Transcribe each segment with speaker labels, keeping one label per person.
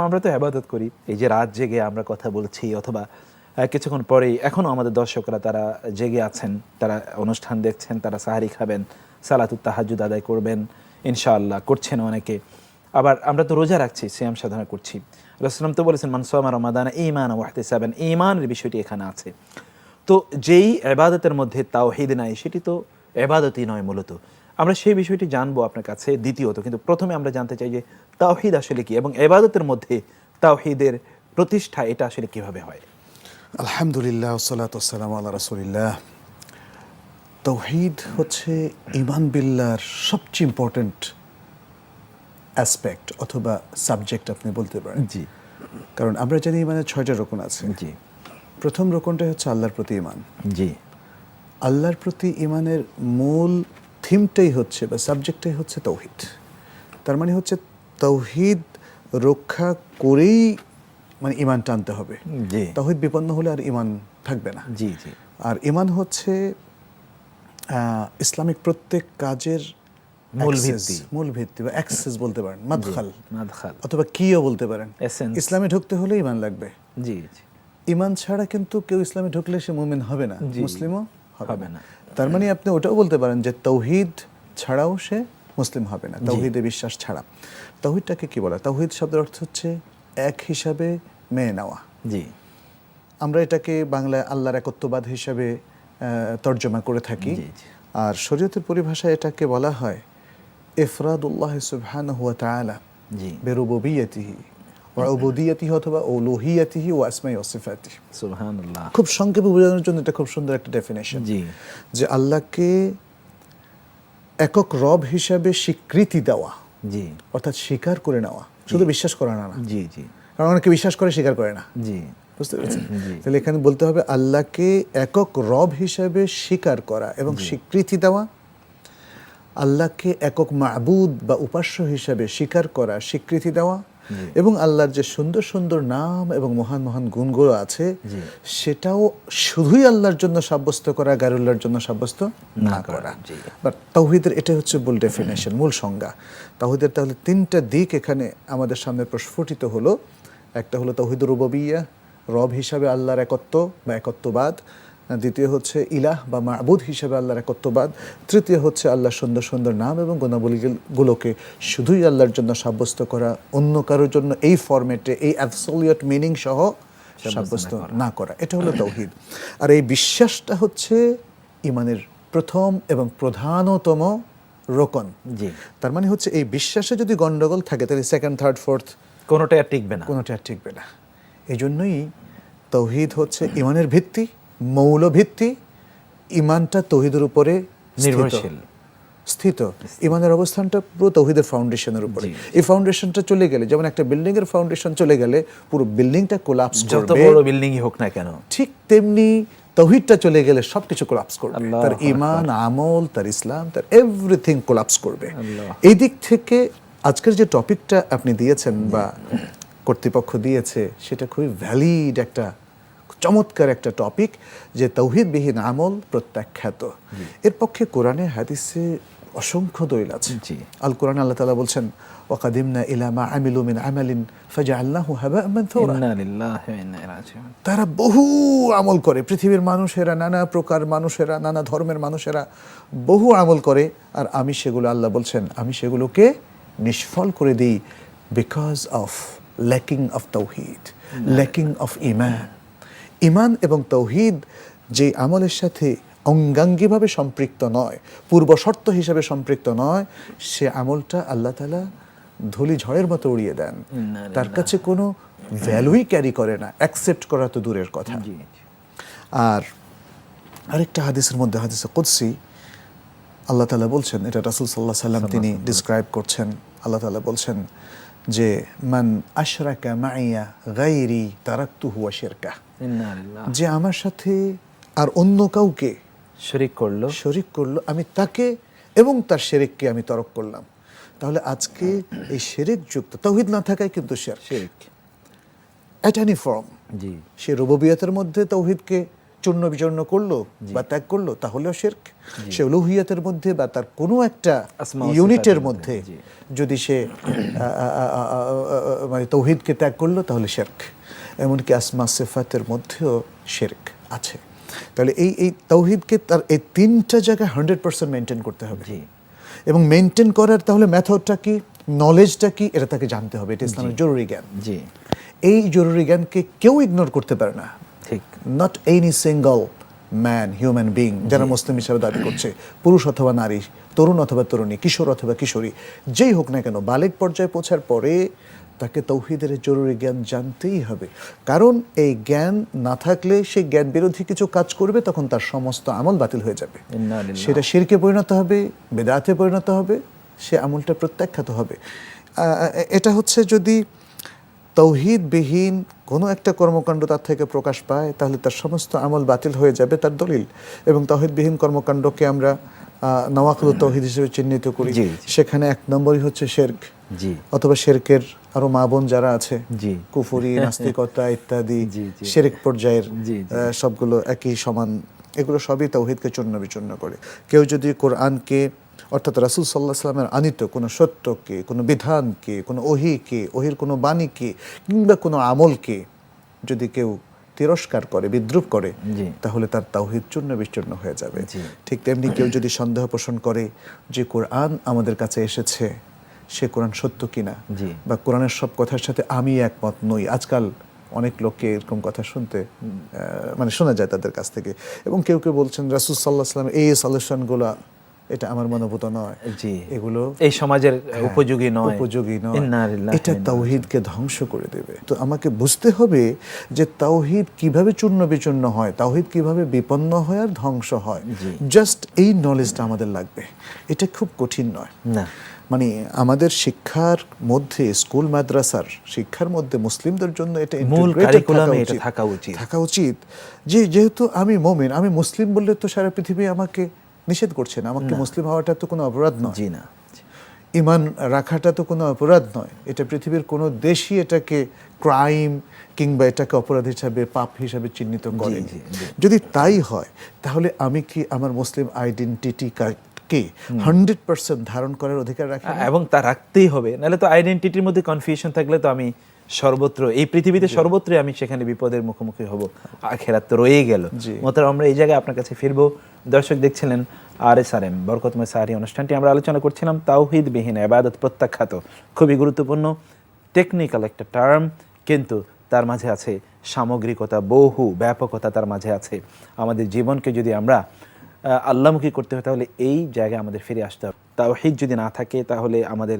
Speaker 1: আমরা তো ইবাদত করি, এই যে রাত জেগে আমরা কথা বলছি, অথবা কিছুক্ষণ পরেই এখনও আমাদের দর্শকরা তারা জেগে আছেন, তারা অনুষ্ঠান দেখছেন, তারা সাহারি খাবেন, সালাতুত তাহাজ্জুদ আদায় করবেন, ইনশাআল্লাহ করছেন অনেকে। আবার আমরা তো রোজা রাখছি, সিয়াম সাধনা করছি। রাসূলুল্লাহ তো বলেছেন মান সামা রমাদান ঈমানান ওয়া ইহতিসাবান, ঈমানের বিষয়টি এখানে আছে। তো যেই ইবাদতের মধ্যে তাওহীদ নাই সেটি তো ইবাদতই নয় মূলত। আমরা সেই বিষয়টি জানবো আপনার কাছে দ্বিতীয়ত, কিন্তু প্রথমে আমরা জানতে চাই যে তাওহীদ আসলে কি, এবং ইবাদতের মধ্যে তাওহীদের প্রতিষ্ঠা এটা আসলে কিভাবে হয়।
Speaker 2: আলহামদুলিল্লাহ ওয়াসসালাতু ওয়াসসালামু আলা রাসূলিল্লাহ। তাওহীদ হচ্ছে ঈমান বিল্লাহর সবচেয়ে ইম্পর্ট্যান্ট অ্যাসপেক্ট অথবা সাবজেক্ট আপনি বলতে পারেন।
Speaker 1: জি,
Speaker 2: কারণ আমরা জানি ঈমানের 6টা রকন আছে।
Speaker 1: জি,
Speaker 2: প্রথম রকনটা হচ্ছে আল্লাহর প্রতি ঈমান।
Speaker 1: জি,
Speaker 2: আল্লাহর প্রতি ঈমানের মূল থিমটাই হচ্ছে বা সাবজেক্টটাই হচ্ছে তাওহীদ। তার মানে হচ্ছে তাওহীদ রক্ষা করেই মানে ঈমান টানতে হবে।
Speaker 1: জি,
Speaker 2: তাওহীদ বিপন্ন হলে আর ঈমান থাকবে না।
Speaker 1: জি, জি,
Speaker 2: আর ঈমান হচ্ছে ইসলামিক প্রত্যেক কাজের মূল ভিত্তি বা অ্যাক্সেস বলতে পারেন, মাদখাল অথবা কিও বলতে পারেন। ইসলামে ঢুকতে হলে ঈমান লাগবে।
Speaker 1: জি, জি,
Speaker 2: ঈমান ছাড়া কিন্তু কেউ ইসলামে ঢুকলে সে মুমিন হবে না, মুসলিমও হবে না।
Speaker 1: না।
Speaker 2: তার মানে আপনি ওটাও বলতে পারেন যে তাওহীদ ছাড়াও সে মুসলিম হবে না, তাওহীদে বিশ্বাস ছাড়া। তাওহীদটাকে কি বলা? তাওহীদ শব্দের অর্থ হচ্ছে এক হিসাবে মেনে নেওয়া।
Speaker 1: জি,
Speaker 2: আমরা এটাকে বাংলায় আল্লাহর একত্ববাদ হিসাবে তর্জমা করে থাকি। আর শরীয়তের পরিভাষায় এটাকে বলা হয় ইফরাদুল্লাহ সুবহানাহু ওয়া তাআলা বিরুবুবিয়্যাতিহি ওয়া উবুদিয়্যাতিহি অথবা উলুহিয়্যাতিহি ওয়া আসমাই ওয়া সিফাতিহি।
Speaker 1: সুবহানাল্লাহ।
Speaker 2: খুব সংক্ষেপে বোঝানোর জন্য এটা খুব সুন্দর একটা ডেফিনেশন।
Speaker 1: জি,
Speaker 2: যে আল্লাহকে একক রব হিসাবে স্বীকৃতি দেওয়া,
Speaker 1: জি,
Speaker 2: অর্থাৎ স্বীকার করে নেওয়া, শুধু বিশ্বাস করা না।
Speaker 1: জি, জি,
Speaker 2: কারণ অনেকে বিশ্বাস করে স্বীকার করে না।
Speaker 1: জি,
Speaker 2: বুঝতে পেরেছেন? তাহলে এখানে বলতে হবে আল্লাহকে একক রব হিসাবে স্বীকার করা এবং স্বীকৃতি দেওয়া, আল্লাহকে একক মাবুদ বা উপাস্য হিসাবে স্বীকার করা, স্বীকৃতি দেওয়া, এবং আল্লাহর যে সুন্দর সুন্দর নাম এবং মহান মহান গুণগুলো আছে সেটাও শুধুই আল্লাহর জন্য সাব্যস্ত করা, গায়রুল্লাহর জন্য সাব্যস্ত না করা। বাট তাওহীদের এটা হচ্ছে মূল ডেফিনেশন, মূল সংজ্ঞা। তাওহীদের তাহলে 3টা দিক এখানে আমাদের সামনে প্রস্ফুটিত হলো। একটা হলো তাওহীদুর রুবুবিয়্যাহ, রব হিসাবে আল্লাহর একত্ব বা একত্ববাদ। দ্বিতীয় হচ্ছে ইলাহ বা মাবুদ হিসাবে আল্লাহর একত্ববাদ। তৃতীয় হচ্ছে আল্লাহর সুন্দর সুন্দর নাম এবং গুণাবলীগুলোকে শুধুই আল্লাহর জন্য সাব্যস্ত করা, অন্য কারোর জন্য এই ফরম্যাটে এই অ্যাবসলিউট মিনিং সহ সাব্যস্ত না করা। এটা হলো তাওহীদ। আর এই বিশ্বাসটা হচ্ছে ঈমানের প্রথম এবং প্রধানতম রোকন। তার মানে হচ্ছে এই বিশ্বাসে যদি গন্ডগোল থাকে তাহলে সেকেন্ড, থার্ড, ফোর্থ কোনোটা আর টিকবে না। এই জন্যই তাওহীদ হচ্ছে ঈমানের ভিত্তি, মৌল ভিত্তি। ঈমানটা তাওহীদের উপরে স্থিত। ঈমানের অবস্থানটা পুরো তাওহীদের ফাউন্ডেশনের উপরে। এই ফাউন্ডেশনটা চলে গেলে, যেমন একটা বিল্ডিং এর ফাউন্ডেশন চলে গেলে পুরো বিল্ডিংটা কোলাপস করবে,
Speaker 1: যত বড় বিল্ডিংই হোক না কেন।
Speaker 2: ঠিক তেমনি তাওহীদটা চলে গেলে সবকিছু কোলাপস করবে। তার ঈমান, আমল, তার ইসলাম, তার এভরিথিং কোলাপস করবে। এই দিক থেকে আজকের যে টপিকটা আপনি দিয়েছেন বা কর্তৃপক্ষ দিয়েছে সেটা খুবই ভ্যালিড একটা চমৎকার একটা টপিক, যে তাওহীদবিহীন আমল প্রত্যাখ্যাত। এর পক্ষে কোরআনে হাদিসে অসংখ্য দলিল আছে। আল কোরআনে আল্লাহ তাআলা বলছেন ওয়াকাদিমনা ইলা মা আমিলু মিন আমালিন ফাজআলনাহু হাবাআন মানথুরা।
Speaker 1: ইন্না লিল্লাহি ওয়া ইন্না ইলাইহি রাজিউন।
Speaker 2: তারা বহু আমল করে, পৃথিবীর মানুষেরা, নানা প্রকার মানুষেরা, নানা ধর্মের মানুষেরা বহু আমল করে, আর আমি সেগুলো, আল্লাহ বলছেন, আমি সেগুলোকে নিষ্ফল করে দিই বিকজ অফ ল্যাকিং অফ তাওহীদ, ল্যাকিং অফ ঈমান। ঈমান এবং তাওহীদ যে আমলের সাথে অঙ্গাঙ্গিভাবে সম্পৃক্ত নয়, পূর্ব শর্ত হিসাবে সম্পৃক্ত নয়, সে আমলটা আল্লাহ তাআলা ধূলি ঝড়ের মতো উড়িয়ে দেন। তার কাছে কোনো ভ্যালুই ক্যারি করে না, অ্যাকসেপ্ট করা তো দূরের কথা। আর আরেকটা হাদিসের মধ্যে, হাদিসে কুদসি, আল্লাহ তাআলা বলছেন, এটা রাসূল সাল্লাল্লাহু আলাইহি ওয়াসাল্লাম তিনি ডিসক্রাইব করছেন। আল্লাহ তাআলা বলছেন যে মান আশরাকা মাইয়া গায়রি তারাকতুহু ওয়া শিরকাহ, যে আমার সাথে আর অন্য কাউকে শরীক করলো আমি তাকে এবং তার শিরককে আমি তরক করলাম। তাহলে আজকে এই শিরক যুক্ত তাওহীদ না থাকায় কিন্তু শিরক এট এনি ফর্ম। সে রুবুবিয়তের মধ্যে তাওহীদকে চূর্ণ বিচূর্ণ করলো বা ত্যাগ করলো তাহলেও শিরক। সে উলুহিয়াতের মধ্যে বা তার কোনো একটা
Speaker 1: আসমা ও
Speaker 2: ইউনিটের
Speaker 1: সিফাতের
Speaker 2: মধ্যে
Speaker 1: জি।
Speaker 2: যদি সে মানে তৌহিদকে ত্যাগ করলো তাহলে শিরক। এমনকি আসমা সিফাতের মধ্যেও শিরক আছে। তাহলে এই তৌহিদকে তার এই তিনটা জায়গায় 100% মেনটেন করতে হবে।
Speaker 1: জি।
Speaker 2: এবং মেনটেন করার তাহলে মেথডটা কি, নলেজটা কি, এটা তাকে জানতে হবে। এটা ইসলামের জরুরি জ্ঞান।
Speaker 1: জি,
Speaker 2: এই জরুরি জ্ঞানকে কেউ ইগনোর করতে পারে না।
Speaker 1: ঠিক।
Speaker 2: Not any single man, human being যারা মুসলিম হিসাবে দাবি করছে, পুরুষ অথবা নারী, তরুণ অথবা তরুণী, কিশোর অথবা কিশোরী, যেই হোক না কেন, বালেগ পর্যায়ে পৌঁছার পরে তাকে তৌহিদের জরুরি জ্ঞান জানতেই হবে। কারণ এই জ্ঞান না থাকলে সে জ্ঞান বিরোধী কিছু কাজ করবে, তখন তার সমস্ত আমল বাতিল হয়ে যাবে।
Speaker 1: ইন্না লিল্লাহি।
Speaker 2: সেটা শিরকে পরিণত হবে, বেদাতে পরিণত হবে, সে আমলটা প্রত্যাখ্যাত হবে। এটা হচ্ছে যদি তৌহিদবিহীন কোনো একটা কর্মকাণ্ড তার থেকে প্রকাশ পায়, তাহলে তার সমস্ত আমল বাতিল হয়ে যাবে, তার দলিল। এবং তৌহিদবিহীন কর্মকাণ্ডকে আমরা নওয়াকিদুত তৌহিদ হিসেবে চিহ্নিত করি।
Speaker 1: জি।
Speaker 2: সেখানে এক নম্বরই হচ্ছে শিরক,
Speaker 1: জি,
Speaker 2: অথবা শিরকের আরো মা বোন যারা আছে,
Speaker 1: জি।
Speaker 2: কুফরি, নাস্তিকতা ইত্যাদি
Speaker 1: জি, জি।
Speaker 2: শিরক পর্যায়ের
Speaker 1: জি, জি।
Speaker 2: সবগুলো একই সমান। এগুলো সবই তৌহিদকে চূর্ণ বিচূর্ণ করে। কেউ যদি কোরআনকে, অর্থাৎ রাসূল সাল্লাল্লাহু আলাইহি ওয়াসাল্লামের আনিত কোনো সত্যকে, কোনো বিধানকে, কোনো ওহীকে, ওহীর কোনো বাণীকে কিংবা কোনো আমলকে যদি কেউ তিরস্কার করে, বিদ্রূপ করে,
Speaker 1: জি।
Speaker 2: তাহলে তার তাওহীদ চূর্ণ বিচূর্ণ হয়ে যাবে।
Speaker 1: জি।
Speaker 2: ঠিক তেমনি কেউ যদি সন্দেহ পোষণ করে যে কোরআন আমাদের কাছে এসেছে, সে কোরআন সত্য কিনা,
Speaker 1: জি।
Speaker 2: বা কোরআনের সব কথার সাথে আমি একমত নই। আজকাল অনেক লোককে এরকম কথা শুনতে মানে শোনা যায় তাদের কাছ থেকে। এবং কেউ কেউ বলছেন রাসূল সাল্লাল্লাহু আলাইহি ওয়াসাল্লাম এই সলিউশনগুলো এটা আমার মনোভূত নয়,
Speaker 1: জি।
Speaker 2: এগুলো
Speaker 1: এই সমাজের উপযোগী নয়।
Speaker 2: উপযোগী নয়।
Speaker 1: ইন্না লিল্লাহি
Speaker 2: এটা তাওহীদকে ধ্বংস করে দেবে। তো আমাকে বুঝতে হবে যে তাওহীদ কিভাবে চূর্ণ বিচূর্ণ হয়, তাওহীদ কিভাবে বিপন্ন হয় আর ধ্বংস হয়। জাস্ট এই নলেজটা আমাদের লাগবে। এটা খুব কঠিন নয়।
Speaker 1: না।
Speaker 2: মানে আমাদের শিক্ষার মধ্যে, স্কুল মাদ্রাসার শিক্ষার মধ্যে মুসলিমদের জন্য এটা
Speaker 1: মূল
Speaker 2: integrated
Speaker 1: কারিকুলামে এটা থাকা উচিত।
Speaker 2: যে যেহেতু আমি মুমিন, আমি মুসলিম বললে তো সারা পৃথিবী আমাকে নিষেধ করছে না। আমাকে মুসলিম হওয়াটা তো কোনো অপরাধ নয়।
Speaker 1: জি না।
Speaker 2: ঈমান রাখাটা তো কোনো অপরাধ নয়। এটা পৃথিবীর কোনো দেশই এটাকে ক্রাইম কিংবা এটাকে অপরাধ হিসাবে, পাপ হিসাবে চিহ্নিত করেনি।
Speaker 1: জি, জি।
Speaker 2: যদি তাই হয়, তাহলে আমি কি আমার মুসলিম আইডেন্টিটিকে 100% ধারণ করার অধিকার রাখি না?
Speaker 1: এবং তা রাখতেই হবে, নাহলে তো আইডেন্টিটির মধ্যে কনফিউশন থাকলে তো আমি সর্বত্র, এই পৃথিবীতে সর্বত্রই আমি সেখানে বিপদের মুখোমুখি হব। আখিরাত তো রয়েই গেল।
Speaker 2: জি।
Speaker 1: মোহতারাম, আমরা এই জায়গায় আপনার কাছে ফিরবো। দর্শক দেখছিলেন RSRM বরকতময় সাহারি অনুষ্ঠানটি। আমরা আলোচনা করছিলাম তাওহীদবিহীন ইবাদত প্রত্যাখ্যাত। খুবই গুরুত্বপূর্ণ টেকনিক্যাল একটা টার্ম, কিন্তু তার মাঝে আছে সামগ্রিকতা, বহু ব্যাপকতা তার মাঝে আছে। আমাদের জীবনকে যদি আমরা আল্লাহমুখী করতে হয়, তাহলে এই জায়গায় আমাদের ফিরে আসতে হবে। তাওহীদ যদি না থাকে, তাহলে আমাদের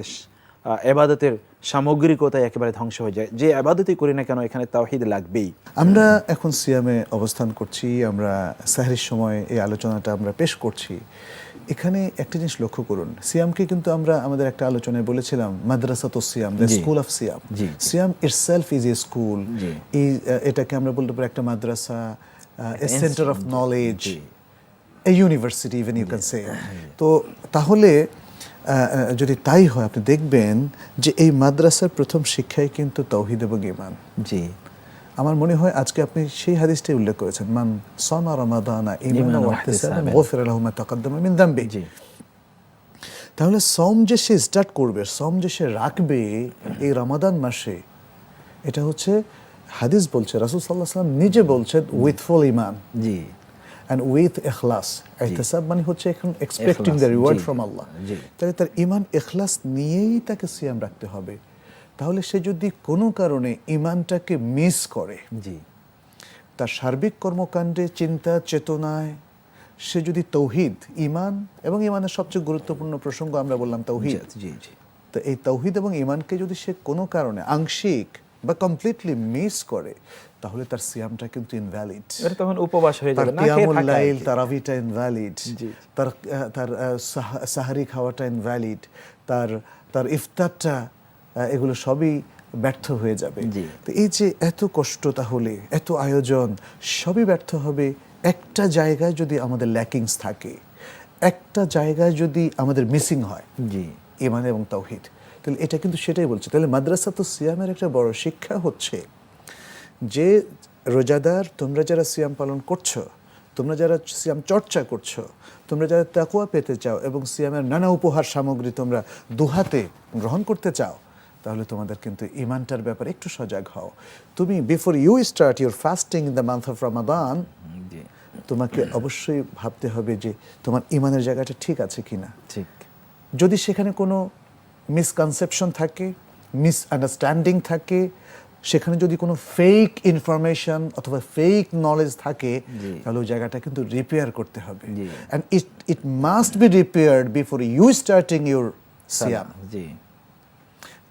Speaker 1: ইবাদতের সামগ্রিকতায় একেবারে ধ্বংস হয়ে যায়। যে ইবাদতই করি না কেন, এখানে তাওহীদ লাগবেই।
Speaker 2: আমরা এখন সিয়ামে অবস্থান করছি, আমরা সাহরির সময় এই আলোচনাটা আমরা পেশ করছি। এখানে একটা জিনিস লক্ষ্য করুন, সিয়ামকে কিন্তু আমরা আমাদের একটা আলোচনায় বলেছিলাম মাদ্রাসাতুস সিয়াম, দ্য
Speaker 1: জি।
Speaker 2: স্কুল অফ সিয়াম।
Speaker 1: জি।
Speaker 2: সিয়াম ইটসেলফ ইজ এ স্কুল।
Speaker 1: জি।
Speaker 2: এটাকে আমরা বলতে পারি একটা মাদ্রাসা, এ সেন্টার অফ নলেজ,
Speaker 1: জি।
Speaker 2: A university even you can say. তো তাহলে যদি তাই হয়, আপনি দেখবেন যে এই মাদ্রাসার প্রথম শিক্ষাই কিন্তু তাওহীদ এবং ঈমান।
Speaker 1: জি।
Speaker 2: আমার মনে হয় আজকে আপনি সেই হাদিসটাই উল্লেখ করেছেন, মান সামা রমাদানা ঈমানান ওয়া ইহতিসাবান গুফিরা লাহু মা তাকাদ্দামা মিন যামবি।
Speaker 1: জি।
Speaker 2: তাহলে সওম যে সে স্টার্ট করবে, সওম যে সে রাখবে এই রমাদান মাসে, এটা হচ্ছে হাদিস বলছে, রাসূল সাল্লাল্লাহু আলাইহি ওয়াসাল্লাম নিজে বলছেন উইথ ফুল ঈমান
Speaker 1: জি।
Speaker 2: and with ikhlas. ইহতিসাব মানে হচ্ছে এখন এক্সপেক্টিং দ্য রিওয়ার্ড ফ্রম আল্লাহ।
Speaker 1: জি।
Speaker 2: তাহলে তার ঈমান ইখলাস নিয়েই তাকে সিয়াম রাখতে হবে। তাহলে সে যদি কোনো কারণে ঈমানটাকে মিস করে,
Speaker 1: জি।
Speaker 2: তার সার্বিক কর্মকাণ্ডে, চিন্তা চেতনায় সে যদি তৌহিদ, ঈমান এবং ঈমানের সবচেয়ে গুরুত্বপূর্ণ প্রসঙ্গ আমরা বললাম তাওহীদ।
Speaker 1: জি। জি।
Speaker 2: তো এই তাওহীদ এবং ঈমানকে যদি সে কোনো কারণে আংশিক বা কমপ্লিটলি মিস করে, তাহলে তার সিয়ামটা কিন্তু ইনভ্যালিড।
Speaker 1: এটা তখন উপবাস হয়ে
Speaker 2: তার
Speaker 1: যাবে, না খেয়ে
Speaker 2: কিয়ামুল
Speaker 1: থাকা আর
Speaker 2: লাইল,
Speaker 1: কি।
Speaker 2: তারাবিটা ইনভ্যালিড,
Speaker 1: জি।
Speaker 2: তার সাহারি খাওয়াটা ইনভ্যালিড, তার ইফতারটা, এগুলো সবই ব্যর্থ হয়ে যাবে।
Speaker 1: জি।
Speaker 2: তো এই যে এত কষ্ট, তাহলে এত আয়োজন, সবই ব্যর্থ হবে একটা জায়গায় যদি আমাদের ল্যাকিংস থাকে, একটা জায়গায় যদি আমাদের মিসিং হয়,
Speaker 1: জি।
Speaker 2: ঈমান এবং তাওহীদ। তাহলে এটা কিন্তু সেটাই বলছে। তাহলে মাদ্রাসাতুস সিয়ামের একটা বড় শিক্ষা হচ্ছে যে রোজাদার তোমরা যারা সিয়াম পালন করছো, তোমরা যারা সিয়াম চর্চা করছো, তোমরা যারা তাকওয়া পেতে চাও এবং সিয়ামের নানা উপহার সামগ্রী তোমরা দুহাতে গ্রহণ করতে চাও, তাহলে তোমাদের কিন্তু ইমানটার ব্যাপারে একটু সজাগ হও। তুমি before you start your fasting in the month of Ramadan,
Speaker 1: জি,
Speaker 2: তোমাকে অবশ্যই ভাবতে হবে যে তোমার ইমানের জায়গাটা ঠিক আছে কিনা।
Speaker 1: ঠিক,
Speaker 2: যদি সেখানে কোনো মিসকনসেপশন থাকে, মিসআন্ডারস্ট্যান্ডিং থাকে, সেখানে যদি কোনো ফেক ইনফরমেশন অথবা ফেক নলেজ থাকে, তাহলে ওই জায়গাটা কিন্তু রিপেয়ার করতে হবে।
Speaker 1: জি।
Speaker 2: And it must be repaired before you starting your সিয়াম।
Speaker 1: জি,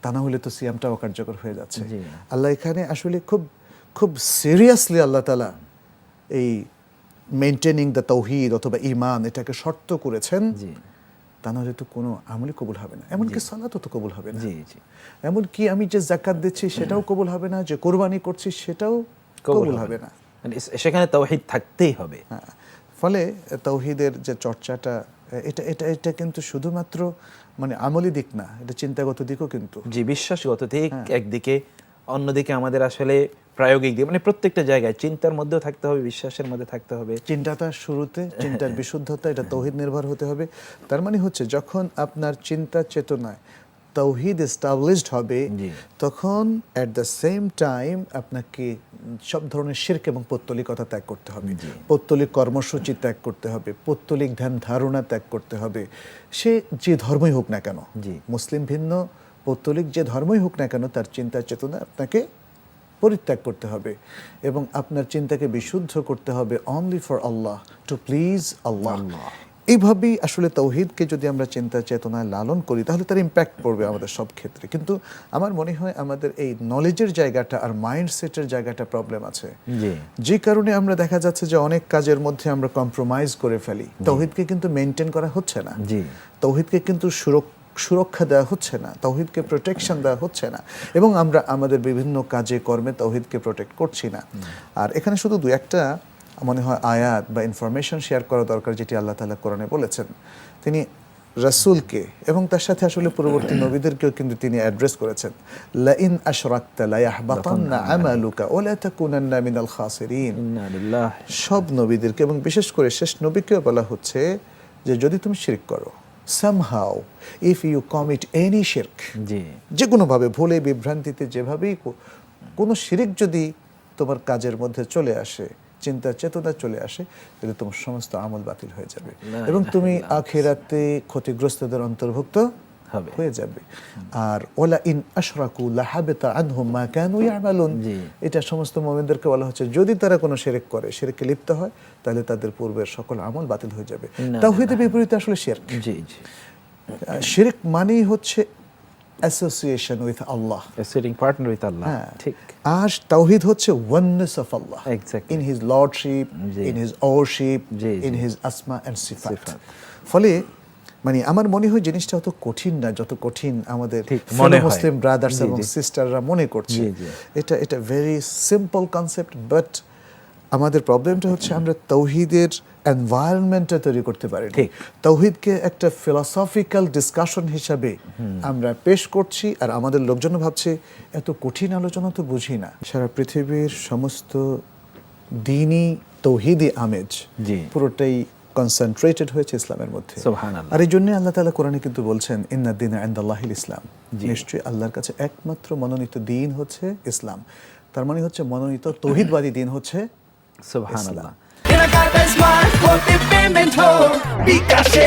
Speaker 2: তা না হলে তো সিয়ামটা অকার্যকর হয়ে যাচ্ছে।
Speaker 1: জি।
Speaker 2: আল্লাহ এখানে আসলে খুব খুব সিরিয়াসলি আল্লাহ তাআলা এই মেনটেনিং দ্য তাওহীদ অথবা ঈমান এটাকে শর্ত করেছেন।
Speaker 1: জি,
Speaker 2: তা না হলে তো কোনো আমলই কবুল হবে না, এমনকি সালাতও তো কবুল হবে না।
Speaker 1: জি, জি,
Speaker 2: এমনকি আমি যে যাকাত দিচ্ছি সেটাও কবুল হবে না, যে কোরবানি করছি সেটাও কবুল হবে না।
Speaker 1: মানে সেখানে তাওহীদ থাকতেই হবে।
Speaker 2: হ্যাঁ, ফলে তাওহীদের যে চর্চাটা এটা এটা এটা কিন্তু শুধুমাত্র মানে আমলি দিক না, এটা চিন্তাগত দিকও কিন্তু।
Speaker 1: জি, বিশ্বাসগত দিক একদিকে, অন্যদিকে আমাদের আসলে প্রায়োগিক দিক, মানে প্রত্যেকটা জায়গায় চিন্তার মধ্যেও থাকতে হবে, বিশ্বাসের মধ্যে থাকতে হবে।
Speaker 2: চিন্তাটা শুরুতে, চিন্তার বিশুদ্ধতা এটা তাওহীদ নির্ভর হতে হবে। তার মানে হচ্ছে যখন আপনার চিন্তা চেতনায় তাওহীদ এস্টাবলিশড হবে,
Speaker 1: জি।
Speaker 2: তখন অ্যাট দ্য সেম টাইম আপনাকে সব ধরনের শিরক এবং পৌত্তলিকতা ত্যাগ করতে হবে, পৌত্তলিক কর্মসূচি ত্যাগ করতে হবে, পৌত্তলিক ধ্যান ধারণা ত্যাগ করতে হবে। সে যে ধর্মই হোক না কেন,
Speaker 1: জি।
Speaker 2: মুসলিম ভিন্ন পৌত্তলিক যে ধর্মই হোক না কেন, তার চিন্তা চেতনা আপনাকে পরিত্যাগ করতে হবে এবং আপনার চিন্তাকে বিশুদ্ধ করতে হবে only for Allah, to please Allah. এইভাবেই আসলে তাওহীদকে যদি আমরা চিন্তা চেতনায় লালন করি, তাহলে তার ইম্প্যাক্ট পড়বে আমাদের সব ক্ষেত্রে। কিন্তু আমার মনে হয় আমাদের এই নলেজের জায়গাটা আর মাইন্ডসেটের জায়গাটা প্রবলেম আছে,
Speaker 1: জি,
Speaker 2: যে কারণে আমরা দেখা যাচ্ছে যে অনেক কাজের মধ্যে আমরা কম্প্রোমাইজ করে ফেলি। তাওহীদকে কিন্তু মেনটেন করা হচ্ছে না,
Speaker 1: জি,
Speaker 2: তাওহীদকে কিন্তু সুরক্ষা দেওয়া হচ্ছে না, তাওহীদকে প্রোটেকশন দেওয়া হচ্ছে না, এবং আমরা আমাদের বিভিন্ন কাজে কর্মে তাওহীদকে প্রোটেক্ট করছি না। আর এখানে শুধু দু একটা মনে হয় আয়াত বা ইনফরমেশন শেয়ার করা দরকার, যেটি আল্লাহ তাআলা কোরআনে বলেছেন। তিনি রাসূলকে এবং তার সাথে আসলে পূর্ববর্তী নবীদেরকেও কিন্তু তিনি অ্যাড্রেস করেছেন, লা ইন আশরাকতা লা ইয়াহবাতান্না আমালুকা ওয়া লা তাকুনান্না মিনাল খাসিরিন।
Speaker 1: ইন্না লিল্লাহি।
Speaker 2: সব নবীদেরকে এবং বিশেষ করে শেষ নবীকেও বলা হচ্ছে যে যদি তুমি শিরক করো, somehow if you commit any shirk,
Speaker 1: জি,
Speaker 2: যে কোনোভাবে ভুলে বিভ্রান্তিতে যেভাবেই কোনো শিরক যদি তোমার কাজের মধ্যে চলে আসে, চিন্তা চেতনা চলে আসে, তাহলে তোমার সমস্ত আমল বাতিল হয়ে যাবে এবং তুমি আখিরাতে ক্ষতিগ্রস্তদের অন্তর্ভুক্ত
Speaker 1: হবে।
Speaker 2: হয়ে যাবে। আর ওয়ালা ইন আশরাকু লাহাবিতা আনহুম মা কানু ইয়ামালুন,
Speaker 1: জি।
Speaker 2: এটা সমস্ত মুমিনদেরকে বলা হচ্ছে যদি তারা কোনো শিরক করে, শিরকে লিপ্ত হয়, তাহলে তাদের পূর্বের সকল আমল বাতিল হয়ে যাবে। তাওহীদের বিপরীতে আসলে শিরক।
Speaker 1: জি, জি,
Speaker 2: শিরক মানেই হচ্ছে association with Allah,
Speaker 1: sitting partner with Allah. ঠিক,
Speaker 2: আর তাওহীদ হচ্ছে oneness of Allah
Speaker 1: Exactly.
Speaker 2: In his lordship,
Speaker 1: জি।
Speaker 2: ইন হিজ ওয়ারশিপ,
Speaker 1: জি,
Speaker 2: ইন
Speaker 1: জি।
Speaker 2: হিজ আসমা এন্ড সিফাত।
Speaker 1: সিফাত।
Speaker 2: ফলে মানে আমার মনে হয় জিনিসটা অত কঠিন না যত কঠিন আমাদের
Speaker 1: ঠিক, মনে হয়।
Speaker 2: মুসলিম ব্রাদার্স
Speaker 1: জি,
Speaker 2: এবং
Speaker 1: জি।
Speaker 2: সিস্টাররা মনে করছে।
Speaker 1: জি, জি।
Speaker 2: এটা ভেরি সিম্পল কনসেপ্ট, বাট আমাদের প্রবলেমটা হচ্ছে আমরা তাওহীদের এনভায়রনমেন্টটা তৈরি করতে পারি।
Speaker 1: ঠিক।
Speaker 2: তাওহীদকে একটা ফিলসফিক্যাল ডিসকাশন হিসাবে আমরা পেশ করছি, আর আমাদের লোকজন ভাবছে এত কঠিন আলোচনা তো বুঝি না। সারা পৃথিবীর সমস্ত দ্বীনই তাওহীদি আমেজ
Speaker 1: জি।
Speaker 2: পুরোটাই কনসেন্ট্রেটেড হয়েছে ইসলামের মধ্যে।
Speaker 1: সুবহানাল্লাহ।
Speaker 2: আর এই জন্য আল্লাহ তাআলা কোরআনে কিন্তু বলছেন ইন্নাদ দীনা ইনদাল্লাহিল ইসলাম, নিশ্চয়ই আল্লাহর কাছে একমাত্র মনোনীত দ্বীন হচ্ছে ইসলাম। তার মানে হচ্ছে মনোনীত তাওহীদবাদী দ্বীন হচ্ছে
Speaker 1: সুবহানাল্লাহ।
Speaker 3: কেনাকাটায় স্মার্ট হতে পেমেন্ট হোক বিকাশে।